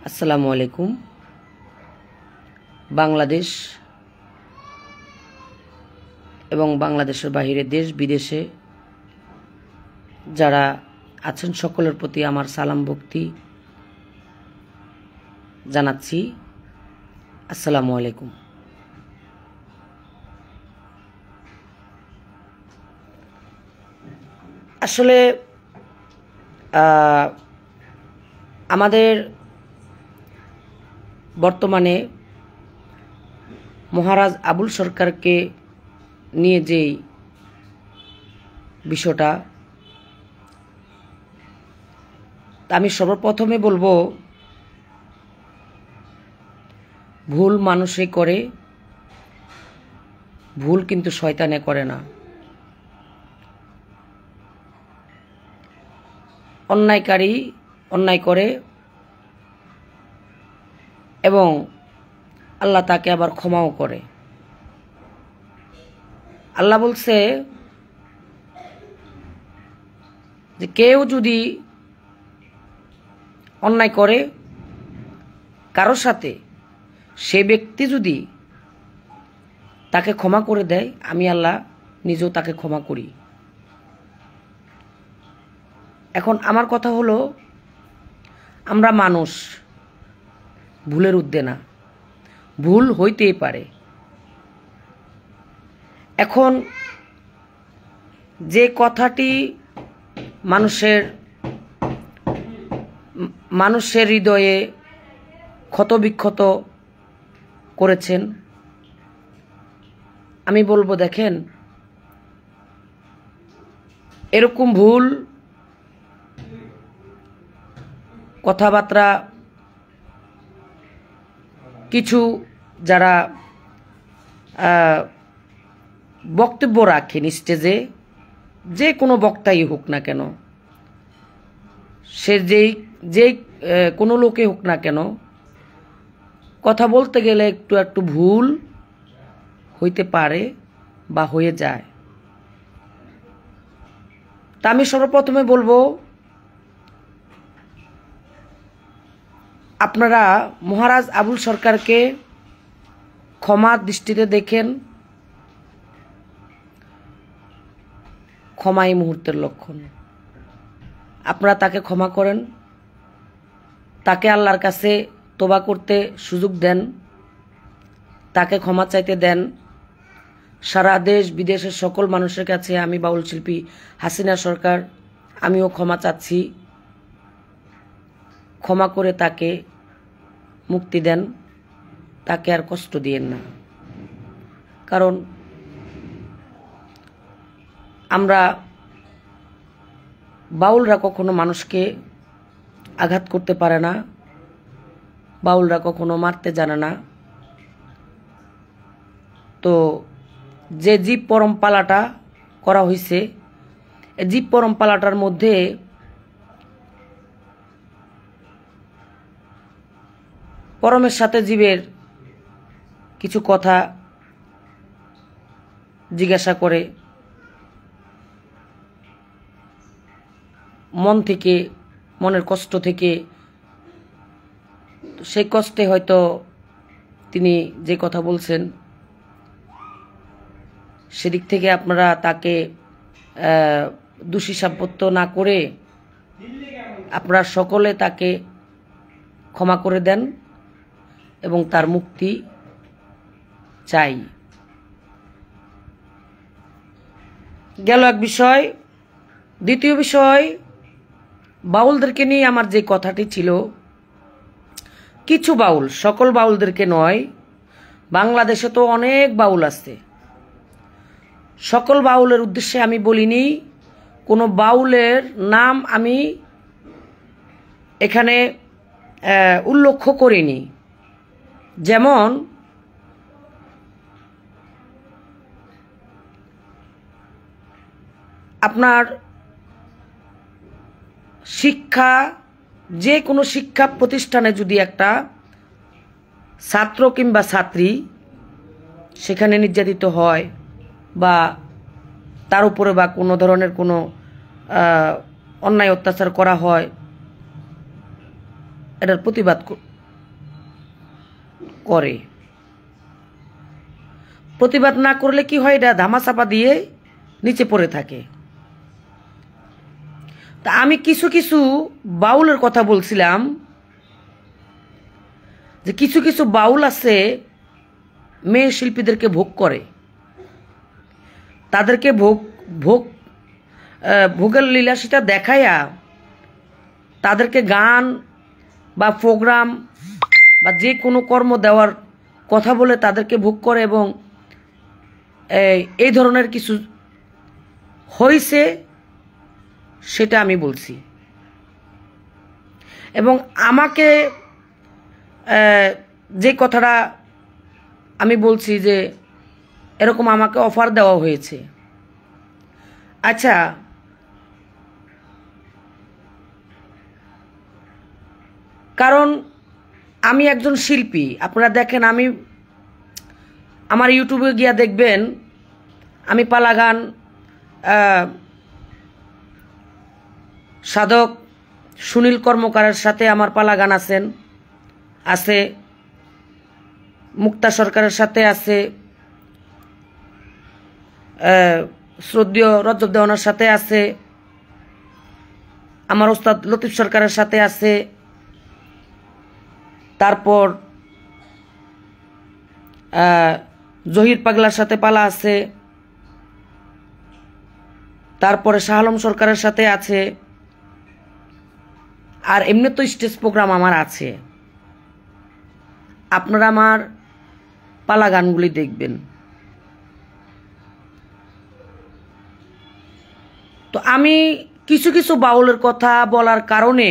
আসসালামু আলাইকুম। বাংলাদেশ এবং বাংলাদেশের বাইরে দেশ বিদেশে যারা আছেন সকলের প্রতি আমার সালাম ভক্তি জানাচ্ছি। আসসালামু আলাইকুম। আসলে আমাদের বর্তমানে মহারাজ আবুল সরকারকে নিয়ে যেই বিষয়টা, আমি সর্বপ্রথমে বলবো, ভুল মানুষে করে, ভুল কিন্তু শয়তানে করে না। অন্যায়কারী অন্যায় করে এবং আল্লাহ তাকে আবার ক্ষমাও করে। আল্লাহ বলছে যে কেউ যদি অন্যায় করে কারো সাথে, সে ব্যক্তি যদি তাকে ক্ষমা করে দেয়, আমি আল্লাহ নিজেও তাকে ক্ষমা করি। এখন আমার কথা হলো, আমরা মানুষ, ভুলের ঊর্ধ্বে না, ভুল হইতেই পারে। এখন যে কথাটি মানুষের হৃদয়ে ক্ষতবিক্ষত করেছেন, আমি বলবো, দেখেন, এরকম ভুল কথাবার্তা কিছু যারা বক্তব্য রাখেন স্টেজে, যে কোনো বক্তাই হোক না কেন, সে যেই কোনো লোকে হোক না কেন, কথা বলতে গেলে একটু ভুল হইতে পারে বা হয়ে যায়। তা আমি সর্বপ্রথমে বলবো, আপনারা মহারাজ আবুল সরকারকে ক্ষমার দৃষ্টিতে দেখেন। ক্ষমাই মুহূর্তের লক্ষণ। আপনারা তাকে ক্ষমা করেন, তাকে আল্লাহর কাছে তোবা করতে সুযোগ দেন, তাকে ক্ষমা চাইতে দেন। সারা দেশ বিদেশের সকল মানুষের কাছে আমি বাউল শিল্পী হাসিনা সরকার, আমিও ক্ষমা চাচ্ছি। ক্ষমা করে তাকে মুক্তি দেন, তাকে আর কষ্ট দিয়েন না। কারণ আমরা বাউলরা কখনো মানুষকে আঘাত করতে পারে না, বাউলরা কখনো মারতে জানে না। তো যে জীব পরম পালাটা করা হয়েছে, এই জীব পরম পালাটার মধ্যে পরমের সাথে জীবের কিছু কথা জিজ্ঞাসা করে, মন থেকে, মনের কষ্ট থেকে, সেই কষ্টে হয়তো তিনি যে কথা বলছেন, সেদিক থেকে আপনারা তাকে দোষী সাব্যস্ত না করে আপনারা সকলে তাকে ক্ষমা করে দেন এবং তার মুক্তি চাই। গেল এক বিষয়। দ্বিতীয় বিষয়, বাউলদেরকে নিয়ে আমার যে কথাটি ছিল, কিছু বাউল, সকল বাউলদেরকে নয়, বাংলাদেশে তো অনেক বাউল আছে, সকল বাউলের উদ্দেশ্যে আমি বলিনি, কোনো বাউলের নাম আমি এখানে উল্লেখ করিনি। যেমন আপনার শিক্ষা, যে কোনো শিক্ষা প্রতিষ্ঠানে যদি একটা ছাত্র কিংবা ছাত্রী সেখানে নির্যাতিত হয় বা তার উপরে বা কোনো ধরনের কোনো অন্যায় অত্যাচার করা হয়, এটার প্রতিবাদ করে। প্রতিবাদ না করলে কি হয়, এটা ধামাচাপা দিয়ে নিচে পড়ে থাকে। তা আমি কিছু কিছু বাউলের কথা বলছিলাম, যে কিছু কিছু বাউল আছে মেয়ে শিল্পীদেরকে ভোগ করে, তাদেরকে ভোগের লীলাসিতা দেখাইয়া তাদেরকে গান বা প্রোগ্রাম বা যে কোনো কর্ম দেওয়ার কথা বলে তাদেরকে ভোগ করে, এবং এই ধরনের কিছু হয়েছে সেটা আমি বলছি। এবং আমাকে যে কথাটা আমি বলছি যে এরকম আমাকে অফার দেওয়া হয়েছে। আচ্ছা, কারণ আমি একজন শিল্পী, আপনারা দেখেন, আমি আমার ইউটিউবে গিয়া দেখবেন আমি পালা গান, সাধক সুনীল কর্মকারের সাথে আমার পালা গান আছে, মুক্তা সরকারের সাথে আছে, শ্রদ্ধেয় রজব দেওয়ানের সাথে আছে, আমার ওস্তাদ লতিফ সরকারের সাথে আছে, তারপর জহির পাগলার সাথে পালা আছে, তারপরে শাহ আলম সরকারের সাথে আছে, আর এমনি তো স্টেজ প্রোগ্রাম আমার আছে। আপনারা আমার পালা গানগুলি দেখবেন। তো আমি কিছু কিছু বাউলের কথা বলার কারণে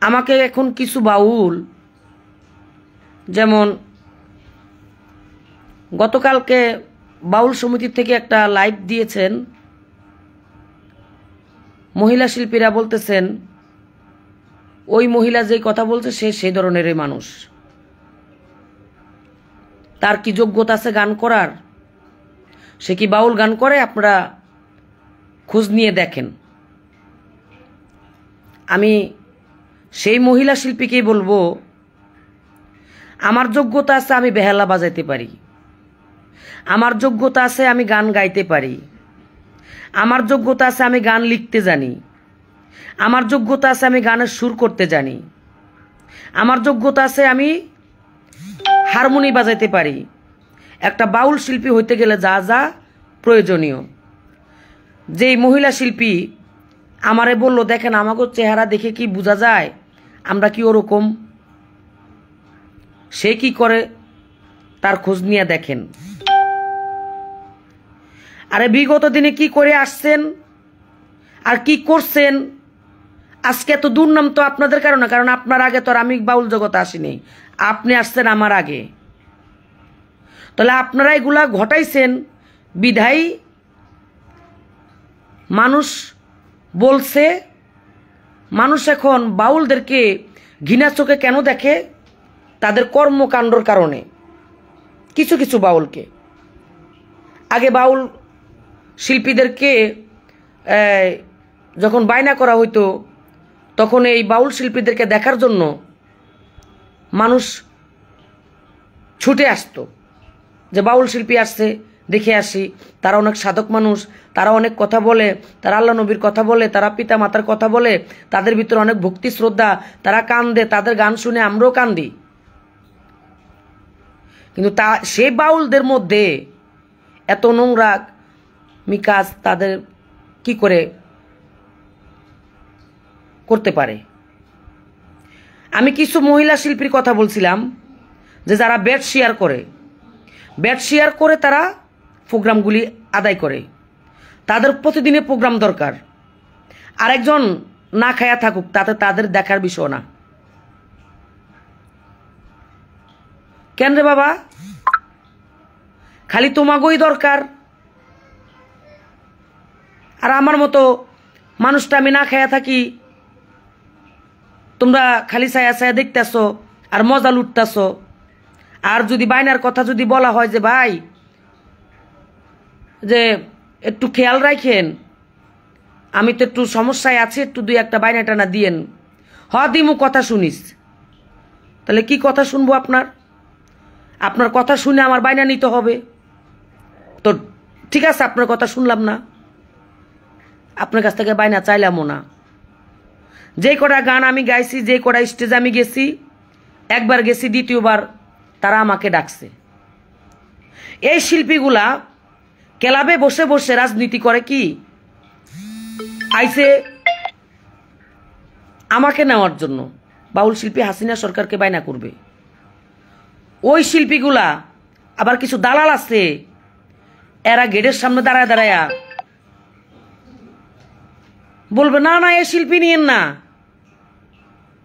আমাকে এখন কিছু বাউল, যেমন গতকালকে বাউল সমিতি থেকে একটা লাইভ দিয়েছেন, মহিলা শিল্পীরা বলতেছেন ওই মহিলা যে কথা বলছে সে সেই ধরনেরই মানুষ, তার কি যোগ্যতা আছে গান করার, সে কি বাউল গান করে? আপনারা খোঁজ নিয়ে দেখেন। আমি সেই মহিলা শিল্পীকেই বলবো, আমার যোগ্যতা আছে আমি বেহালা বাজাইতে পারি, আমার যোগ্যতা আছে আমি গান গাইতে পারি, আমার যোগ্যতা আছে আমি গান লিখতে জানি, আমার যোগ্যতা আছে আমি গানের সুর করতে জানি, আমার যোগ্যতা আছে আমি হারমোনি বাজাইতে পারি। একটা বাউল শিল্পী হইতে গেলে যা যা প্রয়োজনীয়, যেই মহিলা শিল্পী আমারে বলল, দেখেন আমাকে চেহারা দেখে কি বোঝা যায় আমরা কি ওরকম, সে কি করে তার খোঁজ নিয়ে দেখেন। আরে বিগত দিনে কি করে আসছেন আর কি করছেন, আজকে এত দুর্নাম তো আপনাদের কারণে, কারণ আপনার আগে তো আর আমি বাউল জগতে আসিনি, আপনি আসছেন আমার আগে। তাহলে আপনারা এগুলা ঘটাইছেন বিধায় মানুষ বলছে, মানুষ এখন বাউলদেরকে ঘৃণা চোখে কেন দেখে? তাদের কর্মকাণ্ডর কারণে। কিছু কিছু বাউলকে, আগে বাউল শিল্পীদেরকে যখন বায়না করা হইতো তখন এই বাউল শিল্পীদেরকে দেখার জন্য মানুষ ছুটে আসতো, যে বাউল শিল্পী আসছে দেখে আসি, তারা অনেক সাধক মানুষ, তারা অনেক কথা বলে, তারা আল্লাহ নবীর কথা বলে, তারা পিতা মাতার কথা বলে, তাদের ভিতরে অনেক ভক্তি শ্রদ্ধা, তারা কান্দে, তাদের গান শুনে আমরাও কান্দি। কিন্তু সেই বাউলদের মধ্যে এত নোংরা কাজ তাদের কি করে করতে পারে। আমি কিছু মহিলা শিল্পীর কথা বলছিলাম যে যারা বেড শেয়ার করে তারা প্রোগ্রামগুলি আদায় করে, তাদের প্রতিদিনে প্রোগ্রাম দরকার। আরেকজন না খায়া থাকুক তাতে তাদের দেখার বিষয় না। কেন রে বাবা, খালি তোমাগোই দরকার, আর আমার মতো মানুষটা আমি না খায়া থাকি, তোমরা খালি ছায়া ছায়া দেখতেছো আর মজা লুটতেছো। আর যদি বাইনার কথা যদি বলা হয় যে ভাই যে একটু খেয়াল রাখেন, আমি তো একটু সমস্যায় আছি, একটু দুই একটা বাইনা টানা দিয়েন, দিমু কথা শুনিস, তাহলে কি কথা শুনবো আপনার কথা শুনে আমার বাইনা নিতে হবে। তো ঠিক আছে, আপনার কথা শুনলাম না, আপনার কাছ থেকে বাইনা চাইলামও না। যে কটা গান আমি গাইছি, যে কটা স্টেজে আমি গেছি, একবার গেছি, দ্বিতীয়বার তারা আমাকে ডাকছে। এই শিল্পীগুলা ক্লাবে বসে বসে রাজনীতি করে কি, আইসে আমাকে নেওয়ার জন্য। বাউল শিল্পী হাসিনা সরকারকে বায়না করবে। ওই শিল্পীগুলা আবার কিছু দালাল আছে, এরা গেটের সামনে দাঁড়ায় দাঁড়ায়া বলবে না না এ শিল্পী নিয়েন না,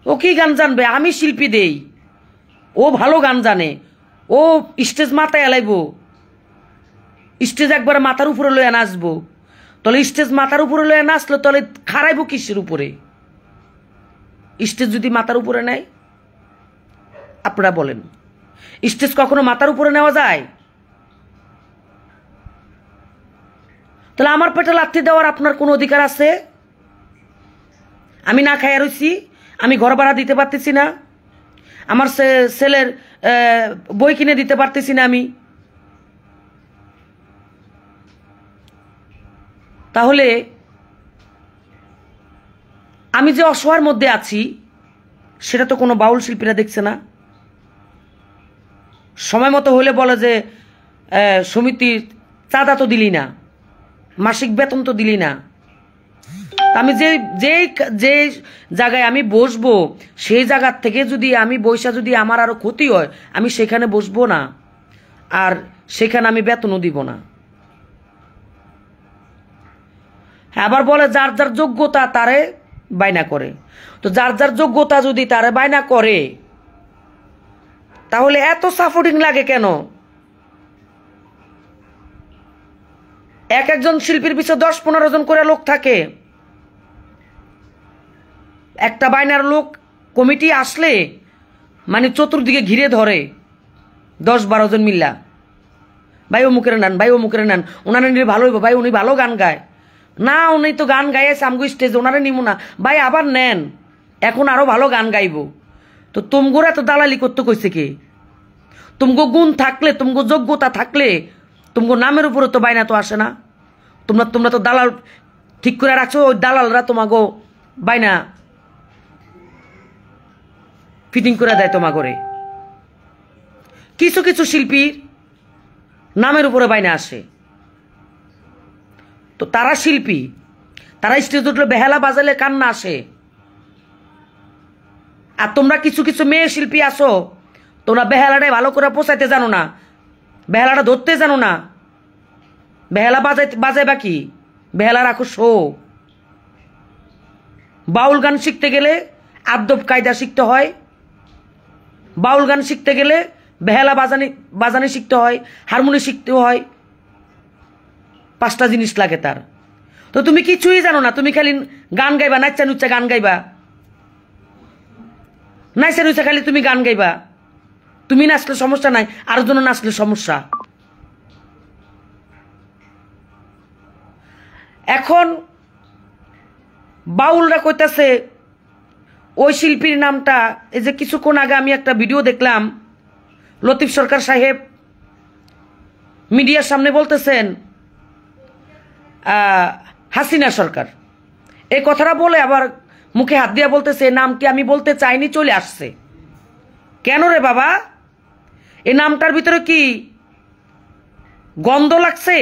ও কি গান জানবে, আমি শিল্পী দেই, ও ভালো গান জানে, ও স্টেজ মাথায় এলাইব, স্টেজ একবার মাথার উপরে লইয়া নাচবো। তাহলে স্টেজ মাথার উপরে লইয়া নাচলো তাহলে খারাইব কিসের উপরে? স্টেজ যদি মাথার উপরে নেয়, আপনারা বলেন স্টেজ কখনো মাথার উপরে নেওয়া যায়? তাহলে আমার পেটে লাথি দেওয়ার আপনার কোনো অধিকার আছে? আমি না খাইয়া রইছি, আমি ঘর ভাড়া দিতে পারতেছি না, আমার ছেলের বই কিনে দিতে পারতেছি না আমি, তাহলে আমি যে অসহায়ের মধ্যে আছি সেটা তো কোনো বাউল শিল্পীরা দেখছে না। সময় মতো হলে বলে যে সমিতির চাঁদা তো দিলি না, মাসিক বেতন তো দিলি না। আমি যে জায়গায় আমি বসবো সেই জায়গার থেকে যদি আমি বৈশা যদি আমার আরো ক্ষতি হয়, আমি সেখানে বসবো না, আর সেখানে আমি বেতনও দিব না। আবার বলে যার যার যোগ্যতা তারে বায়না করে। তো যার যার যোগ্যতা যদি তারে বায়না করে, তাহলে এত সাপোর্টিং লাগে কেন? একজন শিল্পীর পিছনে 10-15 জন করে লোক থাকে। একটা বাইনার লোক কমিটি আসলে মানে চতুর্দিকে ঘিরে ধরে 10-12 জন মিল্লা, ভাই ও মুখের নেন, ভাই ও মুখের নেন, ওনারা নিলে ভালো হইব, ভাই উনি ভালো গান গায় না, উনি তো গান গাইছে আমগো স্টেজে, ওনারা নিমু না, ভাই আবার নেন, এখন আরো ভালো গান গাইব। তো তুমগোর এত দালালি করতে কইছে কে? তুমগো গুণ থাকলে, তুমগো যোগ্যতা থাকলে, তুমগো নামের উপরে তো বাইনা তো আসে না। তোমরা তো দালাল ঠিক করে রাখছো, ওই দালালরা তোমাগো বাইনা ফিটিং করে দেয় তোমাগরে। কিছু কিছু শিল্পীর নামের উপরে বাইনা আসে, তো তারা শিল্পী, তারা স্টেজ উঠলে বেহালা বাজালে কান্না আসে। আর তোমরা কিছু কিছু মেয়ে শিল্পী আসো, তোমরা বেহালাটাই ভালো করে পোষাইতে জানো না, বেহালাটা ধরতে জানো না, বেহালা বাজাইবা কি? বেহালা রাখো শো। বাউল গান শিখতে গেলে আদব কায়দা শিখতে হয়, বাউল গান শিখতে গেলে বেহালা বাজানি শিখতে হয়, হারমোনি শিখতে হয়, 5টা জিনিস লাগে তার। তো তুমি কিছুই জানো না, তুমি খালি গান গাইবা, নাচা নুচ্চা গান গাইবা, নাচা নুচ্চা খালি তুমি গান গাইবা। তুমি নাচলে সমস্যা নাই, আরো জন নাচলে সমস্যা। এখন বাউলরা কইতাছে ওই শিল্পীর নামটা, এই যে কিছুক্ষণ আগে আমি একটা ভিডিও দেখলাম, লতিফ সরকার সাহেব মিডিয়ার সামনে বলতেছেন হাসিনা সরকার, এই কথাটা বলে আবার মুখে হাত দিয়া বলতেছে নামটি আমি বলতে চাইনি, চলে আসছে। কেন রে বাবা? এই নামটার ভিতরে কি গন্ধ লাগছে?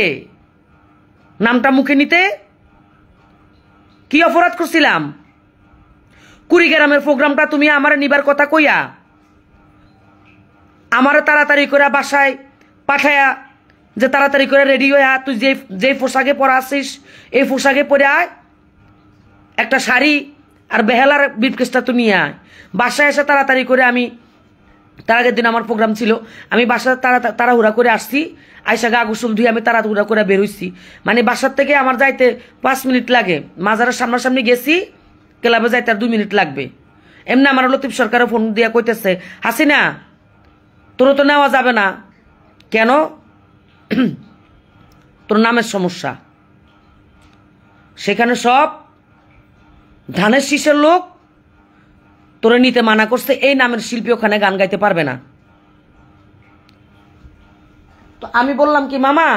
নামটা মুখে নিতে? কি অপরাধ করছিলাম? কুড়িগ্রামের প্রোগ্রামটা তুমি আমার নিবার কথা কইয়া আমারে তাড়াতাড়ি করে বাসায় পাঠায়া যে তাড়াতাড়ি করে রেডি হয়ে তুই যে পোশাকে পরা আসিস এই পোশাকে পরে আয়, একটা শাড়ি আর বেহালার ব্রিফকেসটা তুই নিয়ে আয়। বাসায় এসে তাড়াতাড়ি করে আমি, তার আগের দিন আমার প্রোগ্রাম ছিল, আমি বাসায় তাড়াহুড়া করে আসছি, আয়সা গা গোসল ধুয়ে আমি তাড়াহুড়া করে বের হইছি। মানে বাসার থেকে আমার যাইতে 5 মিনিট লাগে, মাজারের সামনাসামনি গেছি, ক্লাবে যাইতে আর 2 মিনিট লাগবে। এমনি আমার লতিফ সরকারের ফোন দিয়া কইতেছে, হাসিনা তোর তো নেওয়া যাবে না। কেন? তোর নামের সমস্যা। সেখানে সব ধানের শীষের লোক তোরে নিতে মানা করছে, এই নামের শিল্পী ওখানে গান গাইতে পারবে না। তো আমি বললাম কি, মামা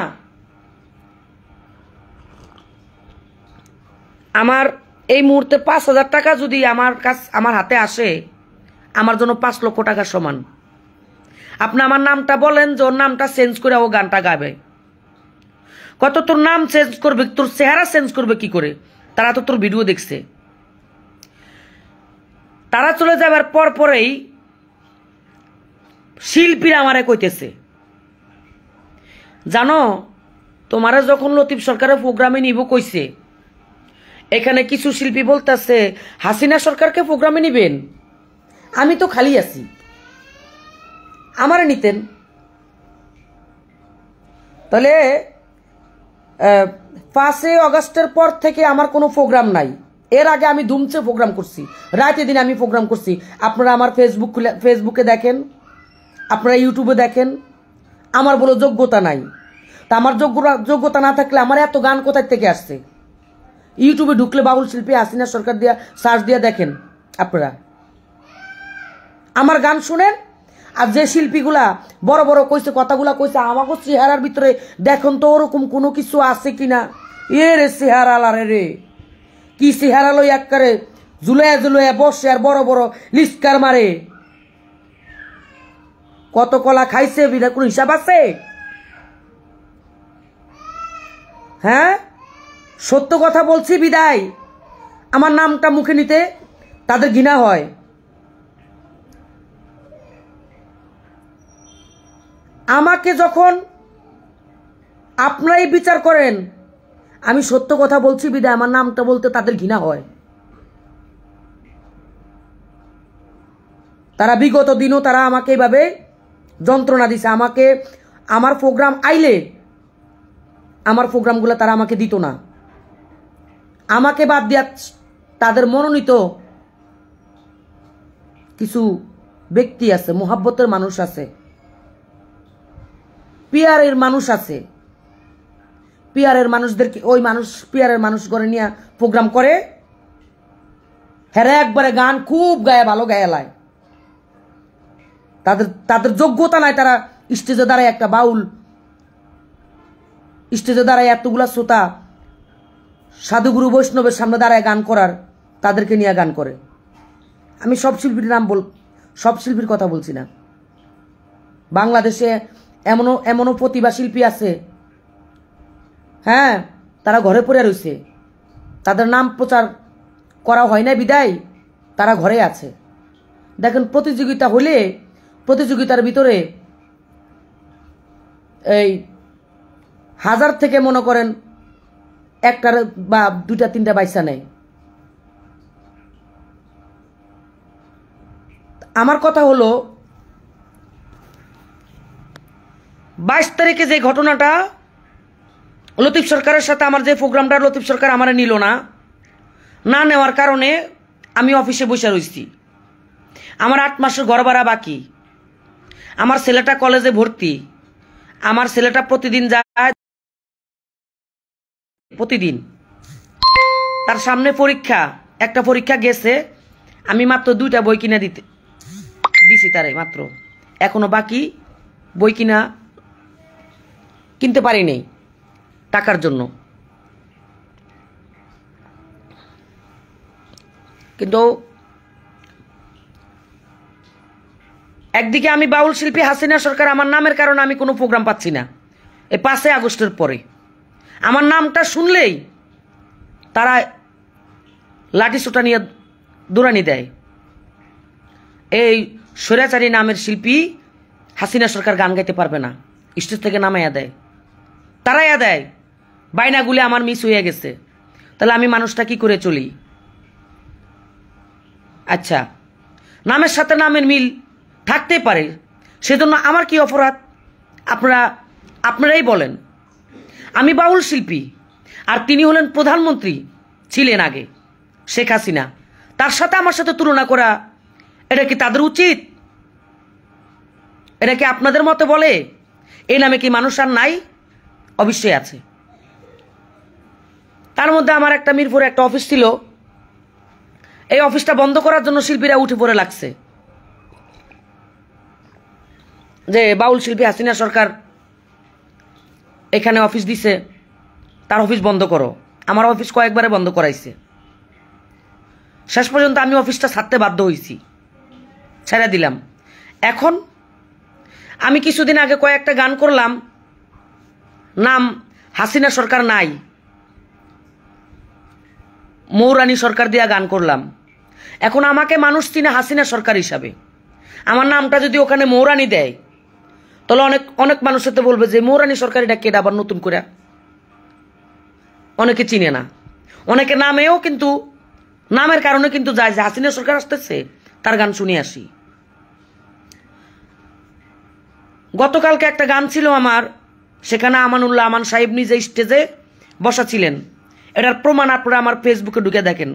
আমার এই মুহূর্তে 5,000 টাকা যদি আমার হাতে আসে, আমার জন্য 5 লক্ষ টাকা সমান। আপনি আমার নামটা বলেন যে ওর নামটা চেঞ্জ করে ও গানটা গাবে। কত তোর নাম চেঞ্জ করবে, তোর চেহারা চেঞ্জ করবে কি করে? তারা তো তোর ভিডিও দেখছে। তারা চলে যাবার পরেই শিল্পীরা আমারে কইতেছে, জানো তোমারা যখন লতিফ সরকারের প্রোগ্রামে নিব কইছে, এখানে কিছু শিল্পী বলতেছে হাসিনা সরকারকে প্রোগ্রামে নিবেন। আমি তো খালি আছি, আমারে নিতেন। তাহলে 5 আগস্টের পর থেকে আমার কোনো প্রোগ্রাম নাই। এর আগে আমি ধুমছে প্রোগ্রাম করছি, রাতে দিন আমি প্রোগ্রাম করছি। আপনারা আমার ফেসবুকে দেখেন, আপনারা ইউটিউবে দেখেন। আমার বলো যোগ্যতা নাই, তা আমার যোগ্যতা না থাকলে আমার এত গান কোথায় থেকে আসছে? ইউটিউবে ঢুকলে বাউল শিল্পী হাসিনা সরকার দিয়া সার্চ দিয়া দেখেন আপনারা, আমার গান শুনেন। আর যে শিল্পীগুলা বড় বড় কইছে, কথাগুলা কইছে, আমাকে চেহারার ভিতরে দেখুন তো ওরকম কোনো কিছু আছে কিনা। এ রে চেহারা লারে রে, কি চেহারা লই একবারে জুলাইয়া জুলাইয়া বসে আর বড় বড় লিস্কার মারে। কত কলা খাইছে বিনা কোনো হিসাব আছে? হ্যাঁ, সত্য কথা বলছি বিদায় আমার নামটা মুখে নিতে তাদের ঘৃণা হয়। আমাকে যখন আপনারাই বিচার করেন, আমি সত্য কথা বলছি বিদায় আমার নামটা বলতে তাদের ঘৃণা হয়। তারা বিগত দিনও তারা আমাকে এইভাবে যন্ত্রণা দিছে। আমাকে আমার প্রোগ্রাম আইলে আমার প্রোগ্রামগুলো তারা আমাকে দিত না। আমাকে বাদ দিয়া তাদের মনোনীত কিছু ব্যক্তি আছে, মোহাব্বতের মানুষ আছে, পিয়ারের মানুষ আছে, পিয়ারের মানুষদেরকে ওই মানুষ পিয়ারের মানুষ করে নিয়ে প্রোগ্রাম করে। হ্যাঁ, একবারে গান খুব গায়ে, ভালো গায়ে লায়। তাদের যোগ্যতা নাই। তারা স্টেজে দাঁড়ায়, একটা বাউল স্টেজে দাঁড়ায় এতগুলা শ্রোতা সাধুগুরু বৈষ্ণবের সামনে দাঁড়ায় গান করার, তাদেরকে নিয়ে গান করে। আমি সব শিল্পীর সব শিল্পীর কথা বলছি না। বাংলাদেশে এমনও প্রতিভা শিল্পী আছে, হ্যাঁ, তারা ঘরে পড়ে রয়েছে, তাদের নাম প্রচার করা হয় না বিদায় তারা ঘরে আছে। দেখেন, প্রতিযোগিতা হলে প্রতিযোগিতার ভিতরে এই 1000 থেকে মনে করেন 1টা বা 2টা 3টা বাইসা নেয়। আমার কথা হলো 22 তারিখে যে ঘটনাটা লতিফ সরকারের সাথে আমার যে প্রোগ্রামটা লতিফ সরকার আমার নিল না নেওয়ার কারণে আমি অফিসে বসে রয়েছি। আমার 8 মাসের ঘর ভাড়া বাকি, আমার ছেলেটা কলেজে ভর্তি, আমার ছেলেটা প্রতিদিন যায়, প্রতিদিন তার সামনে পরীক্ষা, একটা পরীক্ষা গেছে, আমি মাত্র 2টা বই কিনে দিছি তারে মাত্র, এখনো বাকি বই কিনতে পারি নাই টাকার জন্য। কিন্তু একদিকে আমি বাউল শিল্পী হাসিনা সরকার, আমার নামের কারণে আমি কোনো প্রোগ্রাম পাচ্ছি না এই 5 আগস্টের পরে। আমার নামটা শুনলেই তারা লাঠি সোটা নিয়ে দৌড়ানি দেয়। এই স্বৈরাচারী নামের শিল্পী হাসিনা সরকার গান গাইতে পারবে না, স্টেজ থেকে নামাইয়া দেয়, তারাইয়া দেয়। বাইনাগুলি আমার মিস হয়ে গেছে, তাহলে আমি মানুষটা কি করে চলি? আচ্ছা, নামের সাথে নামের মিল থাকতে পারে, সেজন্য আমার কি অপরাধ? আপনারাই বলেন। আমি বাউল শিল্পী, আর তিনি হলেন প্রধানমন্ত্রী ছিলেন আগে, শেখ হাসিনা। তার সাথে আমার সাথে তুলনা করা, এটা কি তাদের উচিত? এটা কি আপনাদের মতে বলে? এই নামে কি মানুষ আর নাই? অবশ্যই আছে। তার মধ্যে আমার একটা মিরপুরে একটা অফিস ছিল, এই অফিসটা বন্ধ করার জন্য শিল্পীরা উঠে পড়ে লাগছে যে বাউল শিল্পী হাসিনা সরকার এখানে অফিস দিছে, তার অফিস বন্ধ করো। আমার অফিস কয়েকবারে বন্ধ করাইছে। শেষ পর্যন্ত আমি অফিসটা ছাড়তে বাধ্য হয়েছি, ছেড়ে দিলাম। এখন আমি কিছুদিন আগে কয়েকটা গান করলাম, নাম হাসিনা সরকার নাই, মৌরানী সরকার দিয়া গান করলাম। এখন আমাকে মানুষ চিনে হাসিনা সরকার হিসাবে। আমার নামটা যদি ওখানে মৌরানী দেয়, তাহলে অনেক অনেক মানুষ সাথে বলবে যে মৌরানী সরকার এটা কেডা আবার নতুন করে। অনেকে চিনে না, অনেকে নামেও কিন্তু নামের কারণে কিন্তু যায় যে হাসিনা সরকার আসতেছে, তার গান শুনে আসি। গতকালকে একটা গান ছিল আমার, সেখানে আমানুল্লাহ আমান সাহেব নিজে স্টেজে বসা ছিলেন। এটার প্রমাণ আপনারা আমার ফেসবুকে ঢুকে দেখেন।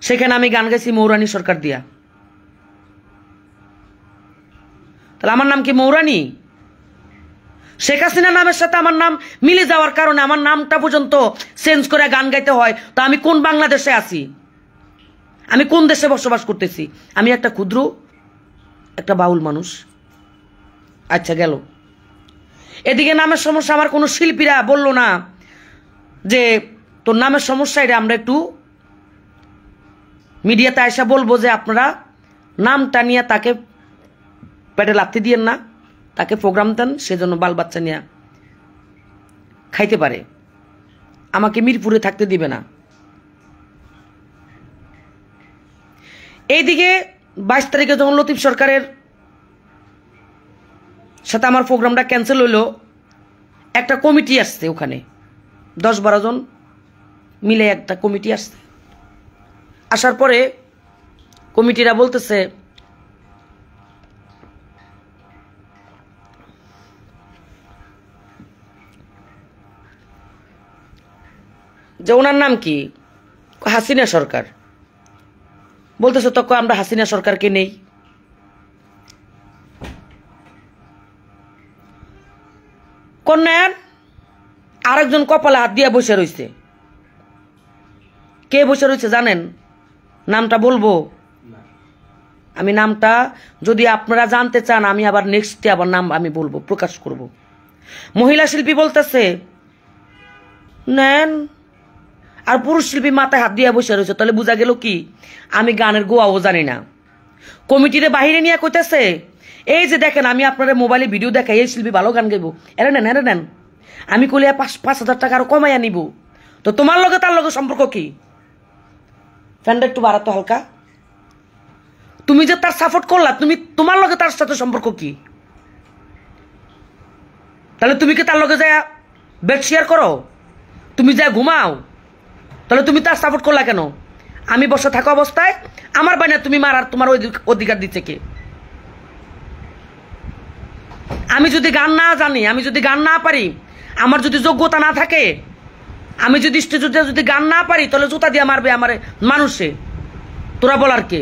সেখানে আমি গান গাইছি মৌরানী সরকার দিয়া। তাহলে আমার নাম কি মৌরানী? শেখ হাসিনা নামের সাথে আমার নাম মিলে যাওয়ার কারণে আমার নামটা পর্যন্ত চেঞ্জ করে গান গাইতে হয়। তো আমি কোন বাংলাদেশে আছি? আমি কোন দেশে বসবাস করতেছি? আমি একটা ক্ষুদ্র একটা বাউল মানুষ। আচ্ছা, গেল। এদিকে নামের সমস্যা, আমার কোনো শিল্পীরা বললো না যে তোর নামের সমস্যা, এটা আমরা একটু মিডিয়াতে আইসা বলবো যে আপনারা নামটা নিয়ে তাকে পেটে লাথি দিয়েন না, তাকে প্রোগ্রাম দেন, সেজন্য বাল বাচ্চা নিয়ে খাইতে পারে, আমাকে মিরপুরে থাকতে দিবে না। এইদিকে 22 তারিখে যখন লতিফ সরকারের সাথে আমার প্রোগ্রামটা ক্যান্সেল হইল, একটা কমিটি আসছে, ওখানে 10-12 জন মিলে একটা কমিটি আসছে। আসার পরে কমিটিরা বলতেছে যে ওনার নাম কি? হাসিনা সরকার। বলতেছে তো আমরা হাসিনা সরকারকে নেই। কন্যার আরেকজন কপালে হাত দিয়ে বসে রয়েছে। কে বসে রয়েছে জানেন? নামটা বলবো? আমি নামটা যদি আপনারা জানতে চান, আমি আবার নেক্সটে আবার নাম আমি বলবো, প্রকাশ করব। মহিলা শিল্পী বলতেছে নেন, আর পুরুষ শিল্পী মাথায় হাত দিয়ে বসে রয়েছে। তাহলে বোঝা গেল কি আমি গানের গোয়াও জানি না। কমিটিরে বাহিরে নিয়ে কইতেছে এই যে দেখেন, আমি আপনার মোবাইলে ভিডিও দেখাই, এই শিল্পী ভালো গান গাইব, এরা নেন এরা নেন। আমি কইলে 5,000 টাকা আরো কমাইয়া নিব। তো তোমার লগে তার লগে সম্পর্ক কি? ফ্যানটা একটু বাড়াতো হালকা। তুমি যে তার সাপোর্ট করলা, তোমার লগে তার সাথে সম্পর্ক কি? তাহলে তুমি কি তার লগে যায় বেড শেয়ার করো? তুমি যা ঘুমাও? তাহলে তুমি তার সাপোর্ট করলা কেন? আমি বসে থাকা অবস্থায় আমার বাইনা তুমি মারার তোমার অধিকার দিচ্ছে কে? আমি যদি গান না জানি, আমি যদি গান না পারি, আমার যদি যোগ্যতা না থাকে, আমি যদি স্টেজে যদি গান না পারি, তাহলে জুতা দিয়ে মারবে আমার মানুষে। তোরা বলার কে?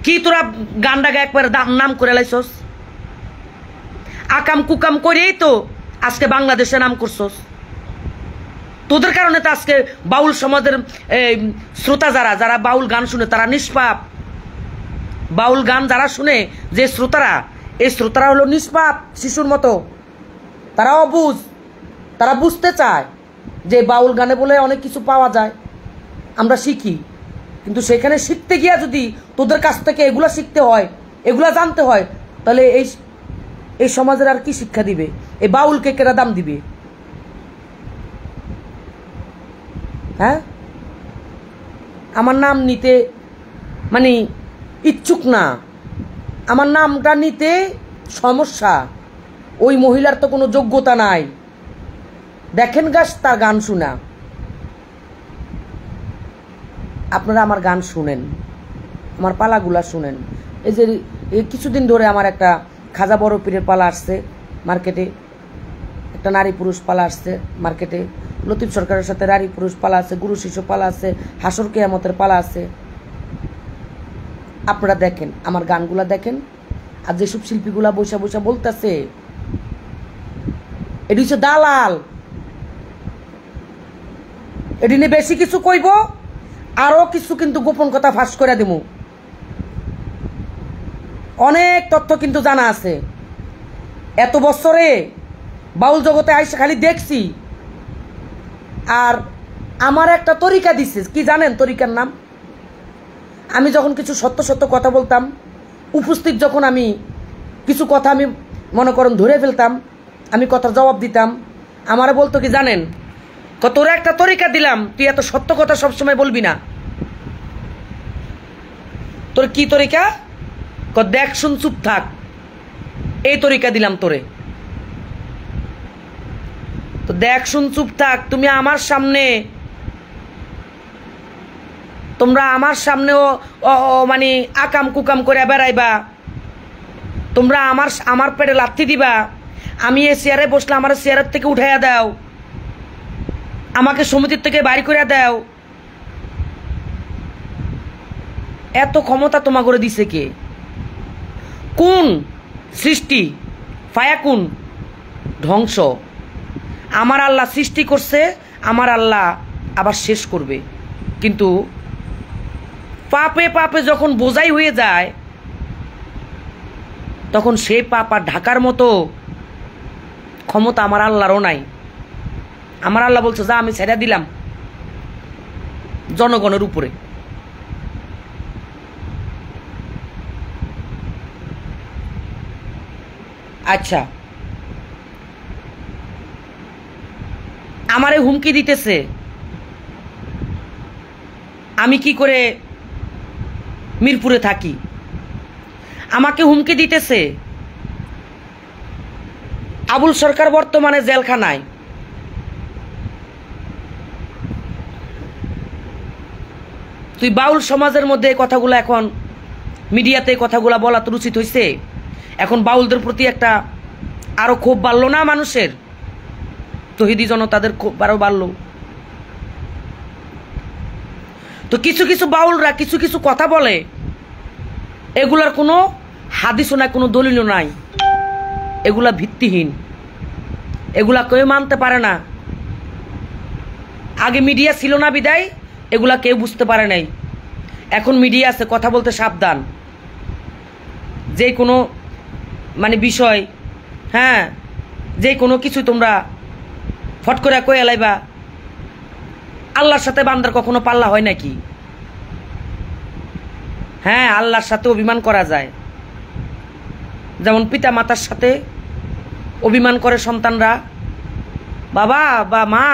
কি তোরা গানটাকে একবারে নাম করে লাইছস? আকাম কুকাম করেই তো আজকে বাংলাদেশে নাম করছস। তোদের কারণে তো আজকে বাউল সমাজের শ্রোতা যারা যারা বাউল গান শুনে তারা নিষ্পাপ। বাউল গান যারা শুনে যে শ্রোতারা, এই শ্রোতারা হলো নিষ্পাপ শিশুর মতো। তারা অবুঝ, তারা বুঝতে চায় যে বাউল গানে বলে অনেক কিছু পাওয়া যায়, আমরা শিখি। কিন্তু সেখানে শিখতে গিয়া যদি তোদের কাছ থেকে এগুলা শিখতে হয়, এগুলা জানতে হয়, তাহলে এই সমাজের আর কি শিক্ষা দিবে? এই বাউলকে কেরা দাম দিবে? হ্যাঁ, আমার নাম নিতে মানে ইচ্ছুক না, আমার নামটা নিতে সমস্যা। ওই মহিলার তো কোনো যোগ্যতা নাই। দেখেন গাছ তার গান শোনা, আপনারা আমার গান শুনেন, আমার পালাগুলা শুনেন। এই যে কিছুদিন ধরে আমার একটা খাজা বড় পীরের পালা আসছে মার্কেটে, একটা নারী পুরুষ পালা আসছে মার্কেটে, লতিফ সরকারের সাথে নারী পুরুষ পালা আছে, গুরু শিশু পালা আছে, হাসর কেয়ামতের পালা আছে। আপনারা দেখেন, আমার গানগুলা দেখেন। আর যেসব শিল্পীগুলা বসে বসে বলতেছে এটি হচ্ছে দালাল, এটি নিয়ে বেশি কিছু কইব, আরো কিছু কিন্তু গোপন কথা ফাঁস করে দেব। অনেক তথ্য কিন্তু জানা আছে। এত বছরে বাউল জগতে আইসে খালি দেখছি। আর আমার একটা তরিকা দিছে, কি জানেন তরিকার নাম? আমি যখন কিছু সত্য সত্য কথা বলতাম, উপস্থিত যখন আমি কিছু কথা আমি মনে করেন ধরে ফেলতাম, আমি কথার জবাব দিতাম, আমারে বলতো কি জানেন, তোরা একটা তরিকা দিলাম, তুই এত সত্য কথা সবসময় বলবি না। তোর কি তরিকা? দেখ শুন চুপ থাক, এই তরিকা দিলাম তোরে। তো দেখ শুন চুপ থাক, তুমি আমার সামনে, তোমরা আমার সামনেও মানে আকাম কুকাম করে বেড়াইবা, তোমরা আমার পেটে লাথি দিবা, আমি এই চেয়ারে বসলে আমার চেয়ারের থেকে উঠাইয়া দাও, আমাকে সমিতির থেকে বাইর করে দাও। এত ক্ষমতা তোমা করে দিছে কে? কোন সৃষ্টি? ফায়াকুন, ধ্বংস। আমার আল্লাহ সৃষ্টি করছে, আমার আল্লাহ আবার শেষ করবে। কিন্তু পাপে পাপে যখন বোঝাই হয়ে যায়, তখন সেই পাপ আর ঢাকার মতো ক্ষমতা আমার আল্লাহরও নাই। আমার আল্লাহ বলছে যা, আমি ছেড়ে দিলাম জনগণের উপরে। আচ্ছা, আমারে হুমকি দিতেছে, আমি কি করে মিরপুরে থাকি? আমাকে হুমকি দিতেছে। আবুল সরকার বর্তমানে জেলখানায়। তুই বাউল সমাজের মধ্যে কথাগুলো এখন মিডিয়াতে কথাগুলো বলা তো উচিত হয়েছে। এখন বাউলদের প্রতি একটা আরো ক্ষোভ বাড়লো না মানুষের? তহিদি জনতাদের ক্ষোভ আরো বাড়লো। তো কিছু কিছু বাউলরা কিছু কিছু কথা বলে, এগুলার কোনো হাদিসও নাই, কোনো দলিলও নাই, এগুলা ভিত্তিহীন, এগুলা কেউ মানতে পারে না। আগে মিডিয়া ছিল না বিদায় এগুলা কেউ বুঝতে পারে নাই। এখন মিডিয়া আছে, কথা বলতে সাবধান। যে কোনো মানে বিষয়, হ্যাঁ, যে কোনো কিছু তোমরা ফট করে কয়ে এলাইবা। আল্লাহর সাথে বান্দার কখনো পাল্লা হয় নাকি? হ্যাঁ, আল্লাহর সাথে অভিমান করা যায়। যেমন পিতা মাতার সাথে অভিমান করে সন্তানরা, বাবা বা মা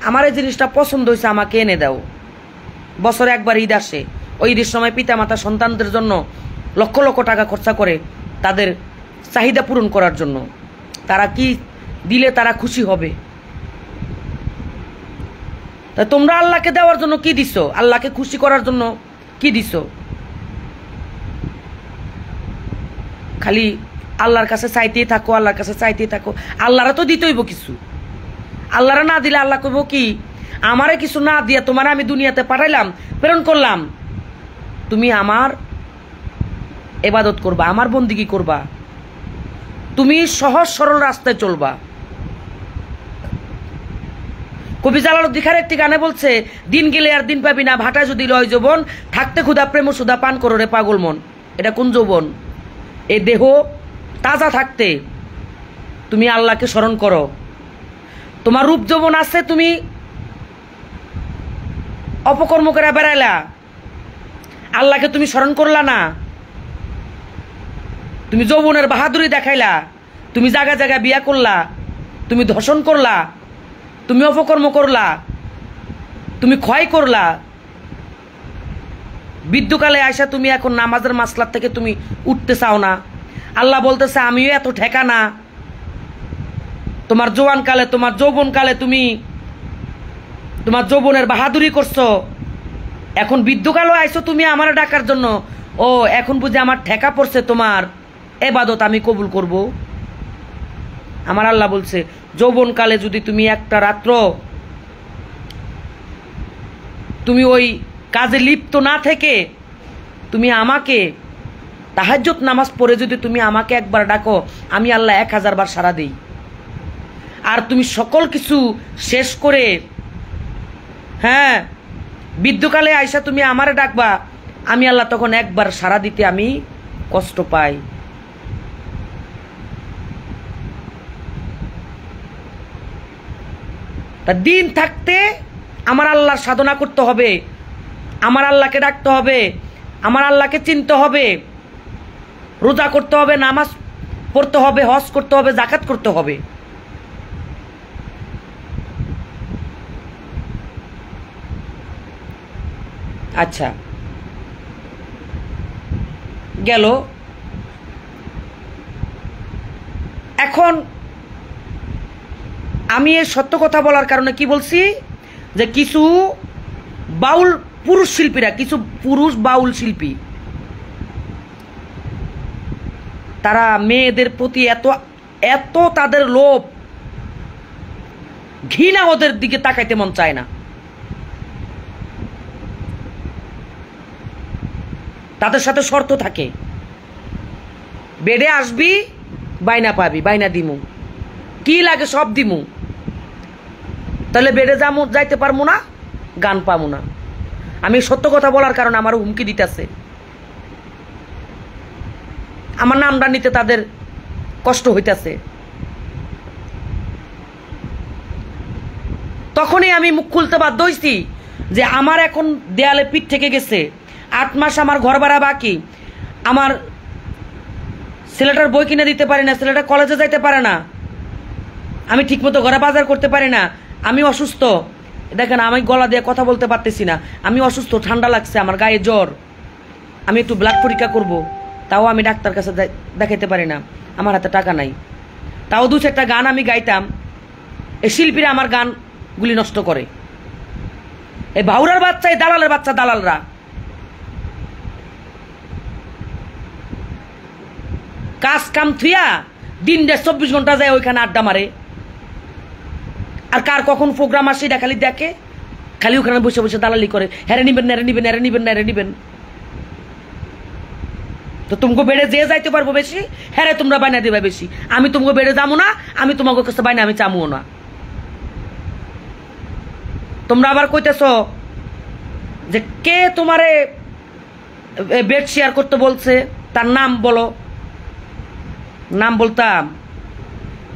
আমার এই জিনিসটা পছন্দ হয়েছে, আমাকে এনে দাও। বছরে একবার ঈদ আসে, ওই ঈদের সময় পিতা মাতা সন্তানদের জন্য লক্ষ লক্ষ টাকা খরচা করে তাদের চাহিদা পূরণ করার জন্য। তারা কি দিলে তারা খুশি হবে? তা তোমরা আল্লাহকে দেওয়ার জন্য কি দিছো? আল্লাহকে খুশি করার জন্য কি দিছো? খালি আল্লাহর কাছে চাইতেই থাকো, আল্লাহর কাছে চাইতেই থাকো। আল্লাহরা তো দিতেইব কিছু। আল্লাহরা না দিলে আল্লাহ কইব কি, আমারে কিছু না দিয়া তোমার আমি দুনিয়াতে পাঠাইলাম, প্রেরণ করলাম, তুমি আমার ইবাদত করবা, আমার বন্দিগি করবা, তুমি সহজ সরল রাস্তায় চলবা। কবি জালালউদ্দিন খান একটি গানে বলছে, দিন গেলে আর দিন পাবি না, ভাটা যদি লয় যৌবন, থাকতে ক্ষুধা প্রেম সুধা পান করো রে পাগল মন। এটা কোন যৌবন? এই দেহ তাজা থাকতে তুমি আল্লাহকে স্মরণ করো। তোমার রূপ যৌবন আছে, তুমি অপকর্ম করে বেড়াইলা, আল্লাহকে তুমি স্মরণ করলা না। তুমি যৌবনের বাহাদুরি দেখাইলা, তুমি জায়গা জায়গা বিয়া করলা, তুমি ধর্ষণ করলা, তুমি অপকর্ম করলা, তুমি ক্ষয় করলা। বৃদ্ধকালে আইসা তুমি এখন নামাজের মাসলার থেকে তুমি উঠতে চাও না। আল্লাহ বলতেছে আমিও এত ঠেকা না। তোমার জোয়ানকালে, তোমার যৌবনকালে তুমি তোমার যৌবনের বাহাদুরি করছো, এখন বৃদ্ধকালও আইসো তুমি আমার ডাকার জন্য। ও এখন বুঝে আমার ঠেকা পড়ছে, তোমার এবাদত আমি কবুল করব। আমার আল্লাহ বলছে যৌবনকালে যদি তুমি একটা রাত্র তুমি ওই কাজে লিপ্ত না থেকে তুমি আমাকে তাহাজ্জুদ নামাজ পড়ে যদি তুমি আমাকে একবার ডাকো, আমি আল্লাহ 1000 বার সাড়া দিই। আর তুমি সকল কিছু শেষ করে হ্যাঁ বৃদ্ধকালে আইসা তুমি আমারে ডাকবা, আমি আল্লাহ তখন একবার সাড়া দিতে আমি কষ্ট পাই। তা দিন থাকতে আমার আল্লাহর সাধনা করতে হবে, আমার আল্লাহকে ডাকতে হবে, আমার আল্লাহকে চিনতে হবে, রোজা করতে হবে, নামাজ পড়তে হবে, হজ করতে হবে, যাকাত করতে হবে। আচ্ছা গেল। এখন আমি এই সত্য কথা বলার কারণে কি বলছি, যে কিছু বাউল পুরুষ শিল্পীরা, কিছু পুরুষ বাউল শিল্পী, তারা মেয়েদের প্রতি এত এত তাদের লোভ, ঘৃণা, ওদের দিকে তাকাইতে মন চায় না। তাদের সাথে শর্ত থাকে, বেডে আসবি বাইনা পাবি, বাইনা দিমু, কি লাগে সব দিমু, তাহলে বেডে যাইতে পারবো না, গান পাবো না। আমি সত্য কথা বলার কারণে আমার হুমকি দিতেছে, আমার নামটা নিতে তাদের কষ্ট হইতেছে। তখনই আমি মুখ খুলতে বাধ্য হইছি যে আমার এখন দেয়ালে পিঠ থেকে গেছে, 8 মাস আমার ঘর ভাড়া বাকি, আমার ছেলেটার বই কিনে দিতে পারি না, ছেলেটা কলেজে যাইতে পারে না, আমি ঠিকমতো ঘরে বাজার করতে পারি না, আমি অসুস্থ। দেখেন আমি গলা দিয়ে কথা বলতে পারতেছি না, আমি অসুস্থ, ঠান্ডা লাগছে, আমার গায়ে জ্বর, আমি একটু ব্লাড পরীক্ষা করব, তাও আমি ডাক্তার কাছে দেখাইতে পারি না, আমার হাতে টাকা নাই। তাও 2-4টা গান আমি গাইতাম, এই শিল্পীরা আমার গানগুলি নষ্ট করে। এই ভাউরার বাচ্চা, এই দালালের বাচ্চা, দালালরা কাজ কাম থুয়া দিন 24 ঘন্টা যায় ওইখানে আড্ডা মারে। আর কার কখন প্রোগ্রাম আসে এটা খালি দেখে, খালি ওখানে বসে বসে দালালি করে, হ্যারে নিবেন না, হ্যারে নিবেন, হ্যারে নিবেন না, হ্যারে নিবেন। তো তোমাকে বেড়ে যে যাইতে পারবো বেশি, হ্যাঁ তোমরা বাইনা দিবা বেশি, আমি তোমাকে বেড়ে যাবো না, আমি তোমাকে কাছে বাইনা আমি চামুও না। তোমরা আবার কইতেছ যে কে তোমারে বেড শেয়ার করতে বলছে, তার নাম বলো। নাম বলতাম,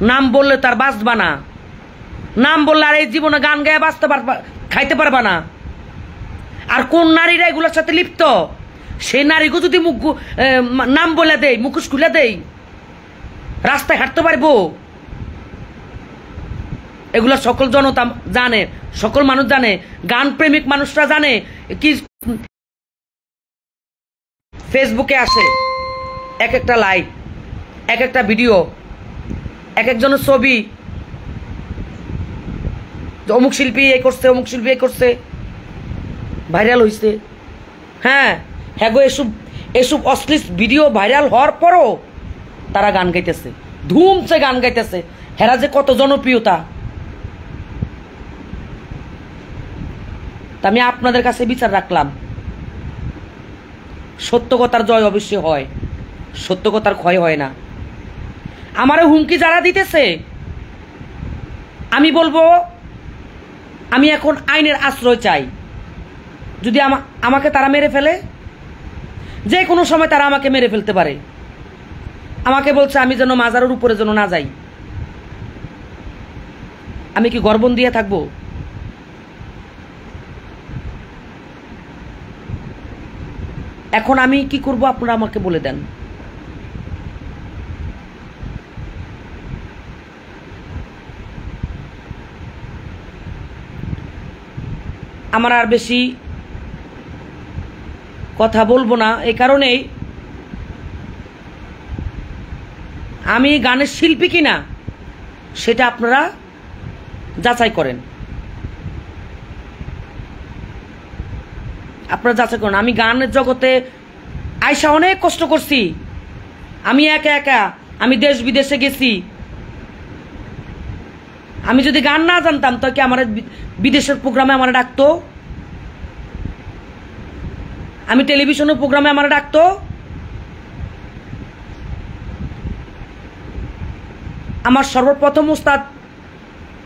নাম বললে তার বাঁচবা না, নাম বললে আর এই জীবনে গান গায়ে বাঁচতে পারবা, খাইতে পারবা না। আর কোন নারীরা এগুলোর সাথে লিপ্ত, সেই নারীকে যদি মুখ নাম বলে দেই, মুখোশ খুলে দেই, রাস্তায় হাঁটতে পারবো? এগুলো সকল জনতা জানে, সকল মানুষ জানে, গান প্রেমিক মানুষরা জানে। কি ফেসবুকে আসে এক একটা লাইভ, এক একটা ভিডিও, এক একজনের ছবি, অমুক শিল্পী এই করছে, অমুক শিল্পী এই করছে, ভাইরাল হয়েছে। হ্যাঁ হ্যাঁ গো, এসব অশ্লীল ভিডিও ভাইরাল হওয়ার পরও তারা গান গাইতেছে, ধুমছে গান গাইতেছে। হেরা যে কত জনপ্রিয়তা, তা আমি আপনাদের কাছে বিচার রাখলাম। সত্য কথার জয় অবশ্যই হয়, সত্য কথার ক্ষয় হয় না। আমারও হুমকি যারা দিতেছে, আমি বলবো আমি এখন আইনের আশ্রয় চাই। যদি আমাকে তারা মেরে ফেলে, যে কোনো সময় তারা আমাকে মেরে ফেলতে পারে। আমাকে বলছে আমি যেন মাজারের উপরে যেন না যাই, আমি কি গর্বন দিয়ে থাকবো? এখন আমি কি করব আপনারা আমাকে বলে দেন। আমার আর বেশি কথা বলবো না, এই কারণেই আমি গানের শিল্পী কিনা সেটা আপনারা যাচাই করেন। আপনারা যাচাই করেন। আমি গানের জগতে আইসা অনেক কষ্ট করছি। আমি একা একা আমি দেশ বিদেশে গেছি। আমি যদি গান না জানতাম তো কি আমার বিদেশের প্রোগ্রামে আমার ডাকতো? আমি টেলিভিশনের প্রোগ্রামে আমার ডাকতো? আমার সর্বপ্রথম উস্তাদ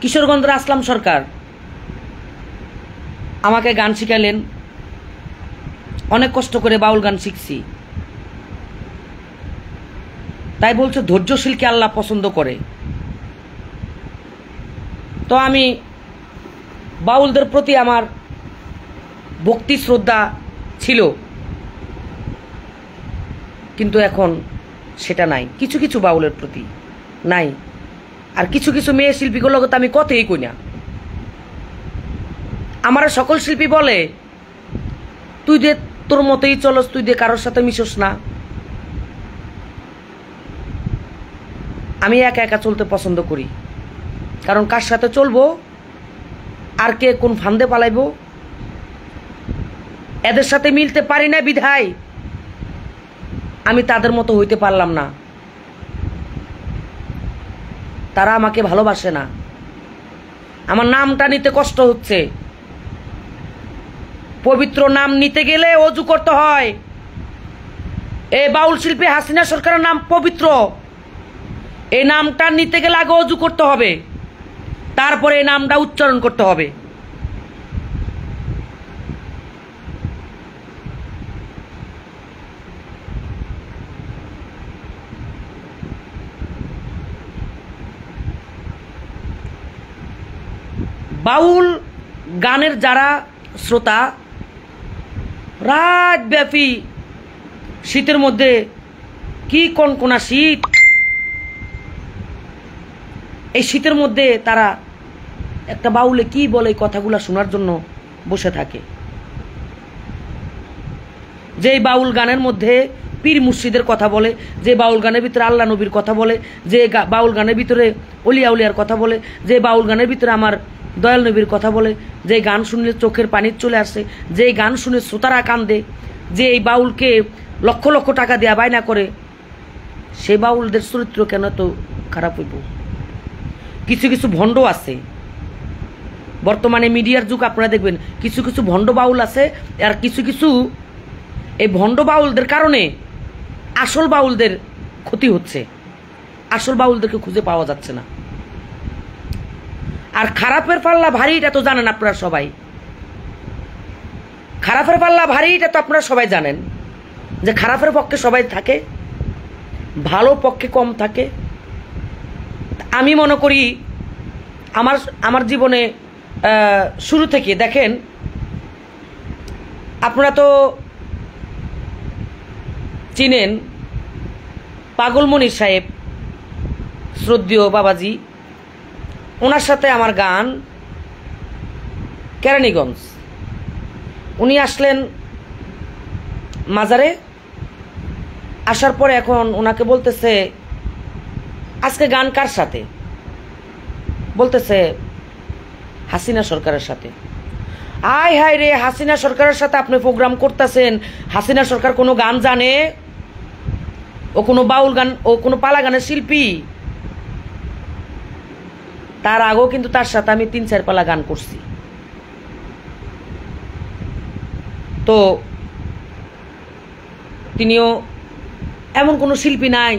কিশোরগঞ্জের আসলাম সরকার আমাকে গান শিখাইলেন। অনেক কষ্ট করে বাউল গান শিখছি। তাই বলছে ধৈর্যশীলকে আল্লাহ পছন্দ করে। তো আমি বাউলদের প্রতি আমার ভক্তি শ্রদ্ধা ছিল, কিন্তু এখন সেটা নাই। কিছু কিছু বাউলের প্রতি নাই। আর কিছু কিছু মেয়ে শিল্পীগুলোকে তো আমি কথাই কই না। আমার সকল শিল্পী বলে তুই যে তোর মতোই চলস, তুই যে কারোর সাথে মিশস না। আমি একা একা চলতে পছন্দ করি, কারণ কার সাথে চলবো আর কে কোন ফান্দে পালাইবো এদের সাথে মিলতে পারি না বিধায় আমি তাদের মতো হইতে পারলাম না। তারা আমাকে ভালোবাসে না। আমার নামটা নিতে কষ্ট হচ্ছে। পবিত্র নাম নিতে গেলে অজু করতে হয়। এই বাউল শিল্পী হাসিনা সরকারের নাম পবিত্র। এই নামটা নিতে গেলে আগে অজু করতে হবে, তারপরে এই নামটা উচ্চারণ করতে হবে। বাউল গানের যারা শ্রোতা রাতব্যাপী শীতের মধ্যে কি কনকনা শীত, এই শীতের মধ্যে তারা একটা বাউলে কি বলে কথাগুলো শোনার জন্য বসে থাকে। যে বাউল গানের মধ্যে পীর মুর্শিদের কথা বলে, যে বাউল গানের ভিতরে আল্লাহ নবীর কথা বলে, যে বাউল গানের ভিতরে অলিয়া উলিয়ার কথা বলে, যে বাউল গানের ভিতরে আমার দয়াল নবীর কথা বলে, যে গান শুনলে চোখের পানি চলে আসে, যে গান শুনে শ্রোতারা কান্দে, যে এই বাউলকে লক্ষ লক্ষ টাকা দেয়া বায়না করে, সে বাউলদের চরিত্র কেন তো খারাপ হইব? কিছু কিছু ভণ্ড আছে বর্তমানে মিডিয়ার যুগ, আপনারা দেখবেন কিছু কিছু ভণ্ড বাউল আছে। আর কিছু কিছু এই ভণ্ড বাউলদের কারণে আসল বাউলদের ক্ষতি হচ্ছে। আসল বাউলদেরকে খুঁজে পাওয়া যাচ্ছে না। আর খারাপের পাল্লা ভারী, এটা তো জানেন আপনারা সবাই। খারাপের পাল্লা ভারী, এটা তো আপনারা সবাই জানেন যে খারাপের পক্ষে সবাই থাকে, ভালো পক্ষে কম থাকে। আমি মনে করি আমার জীবনে শুরু থেকে দেখেন, আপনারা তো চিনেন পাগলমণি সাহেব, শ্রদ্ধেয় বাবাজি, ওনার সাথে আমার গান কেরানীগঞ্জ। উনি আসলেন মাজারে, আসার পরে এখন ওনাকে বলতেছে আজকে গান কার সাথে? বলতেছে হাসিনা সরকারের সাথে। আয় হায় রে, হাসিনা সরকারের সাথে আপনি প্রোগ্রাম করতেছেন? হাসিনা সরকার কোনো গান জানে? ও কোনো বাউল গান, ও কোনো পালা গানের শিল্পী? তার আগেও কিন্তু তার সাথে আমি 3-4 পালা গান করছি। তো তিনিও এমন কোনো শিল্পী নাই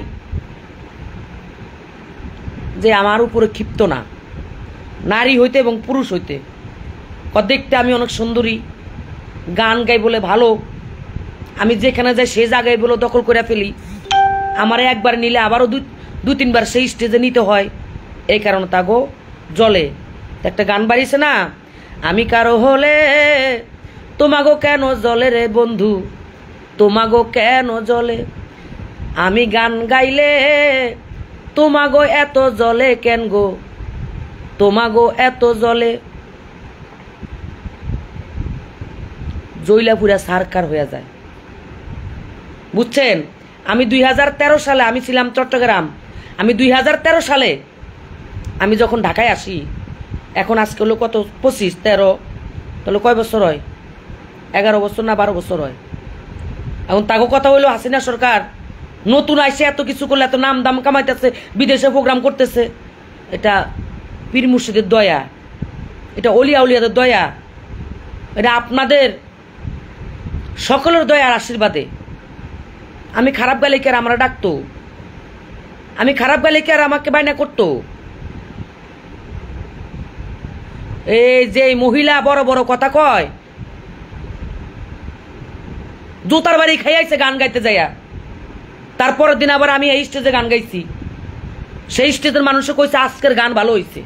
যে আমার উপরে ক্ষিপ্ত না, নারী হইতে এবং পুরুষ হইতে। দেখতে আমি অনেক সুন্দরী, গান গাই বলে ভালো, আমি যেখানে যাই সেই জায়গায় বলে দখল করে ফেলি। আমারে একবার নিলে আবারও 2-3 বার সেই স্টেজে নিতে হয়। এই কারণে তাগো জলে একটা গান বাড়িছে না, আমি কারো হলে তোমাগো কেন জলে রে বন্ধু, তোমাগো কেন জলে, আমি গান গাইলে তোমাগো এত জলে কেন গো, তোমাগো এত জলে। জৈলাপুরা সারকার হয়ে যায়। বুঝছেন? আমি 2013 সালে আমি ছিলাম চট্টগ্রাম। আমি 2013 সালে আমি যখন ঢাকায় আসি, এখন আজকে হলো কত 25, 13, তাহলে কয় বছর হয়? 11 বছর না 12 বছর হয়। এখন তাকে কথা হইলো হাসিনা সরকার নতুন আইসে এত কিছু করলে, এত নাম দাম কামাইতেছে, বিদেশে প্রোগ্রাম করতেছে। এটা পীর মুর্শিদের দয়া, এটা অলিয়া উলিয়াদের দয়া, এটা আপনাদের সকলের দয়ার আশীর্বাদে। আমি খারাপ গেলে কি আর আমরা ডাকতো? আমি খারাপ গেলে কি আর আমাকে বায়না করতো? এই যে মহিলা বড় বড় কথা কয়, জুতার বাড়ি খাইয়াছে গান গাইতে যাইয়া, তারপরের দিন আবার আমি এই স্টেজে গান গাইছি, সেই স্টেজের মানুষে কইছে আজকের গান ভালো হয়েছে।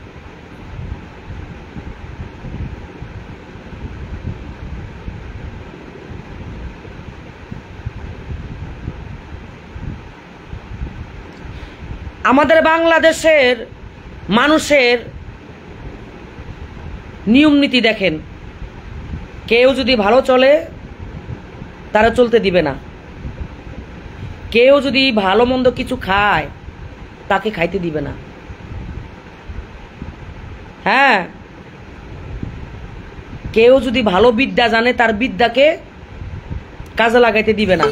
আমাদের বাংলাদেশের মানুষের নিয়ম নীতি দেখেন, কেউ যদি ভালো চলে তারা চলতে দিবে না, কেউ যদি ভালো মন্দ কিছু খায় তাকে খাইতে দিবে না। হ্যাঁ, কেউ যদি ভালো বিদ্যা জানে তার বিদ্যাকে কাজে লাগাইতে দিবে না।